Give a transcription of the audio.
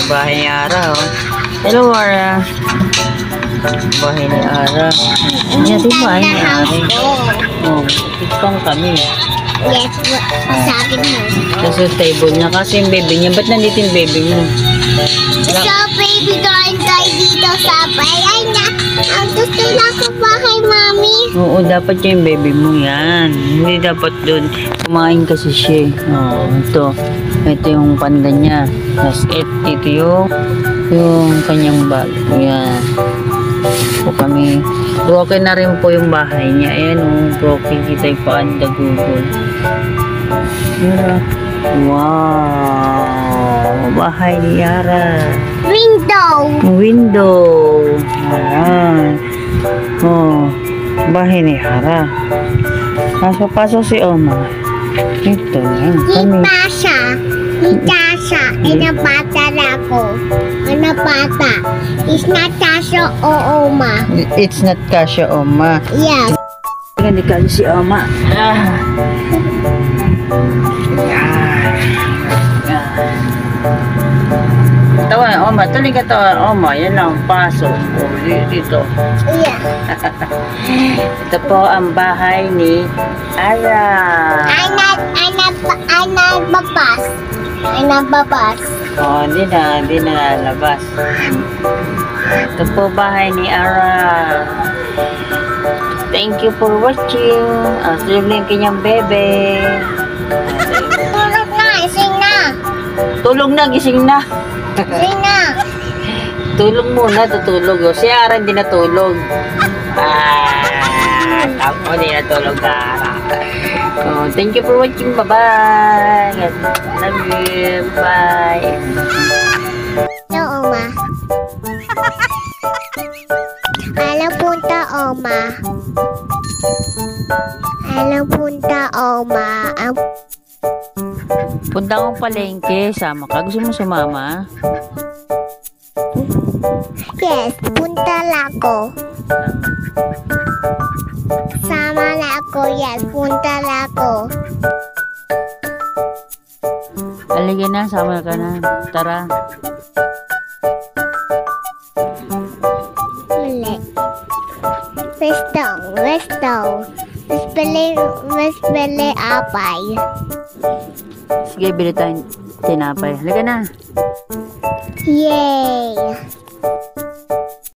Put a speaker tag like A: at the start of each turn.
A: Bahay ni Ara, oh. Hello, Ara. Bahay ni Ara. Yan din bahay ni Ara. Oh, tikang kami.
B: Yes, sabi mo.
A: Nasa table niya kasi yung baby niya. Ba't nandito yung baby mo?
B: So, baby, doon tayo dito sa bahay na. Ang gusto lang ko bahay, mami.
A: Oo, dapat yung baby mo yan. Hindi dapat doon. Kumain kasi siya. Oo, ito. Ito yung panda niya. That's it. Ito yung kanyang bag. Ayan. Po kami. Broken na rin po yung bahay niya. Ayan, broken. Kita yung panda Google. Wow! Bahay ni Yara. Window. Ayan. Oh, bahay ni Yara. Pasok si Oma. Ito na. Kami.
B: Tasha. Inapata na ako. Inapata. It's not Tasha o Oma.
A: It's not Kasha, Oma.
B: Yes.
A: Hindi kasi si Oma. Tawan, Oma. Tuloy ka tawan, Oma. Yan lang, pasok. Dito.
B: Yeah.
A: Ito po ang bahay ni Ara.
B: Babas.
A: Oh, hindi na lalabas. Ito po bahay ni Ara. Thank you for watching. Tulog na yung kanyang bebe.
B: Tulog na, ising na.
A: Tulog na, gising na.
B: Ising na.
A: Tulog muna, tutulog. O, si Ara hindi natulog. Ako hindi natulog ka. Oh, thank you for watching. Bye-bye. Love you. Bye.
B: So, Oma. Alam punta, Oma.
A: Punta akong palengke. Sama ka. Gusto mo sumama?
B: Yes, punta lang ako. Sama na ako, yes, punta lang ako.
A: Halika na, sama ka na. Tara.
B: Mali. Resto. Mas bili apay.
A: Sige, bili tayong tinapay. Halika na.
B: Yay!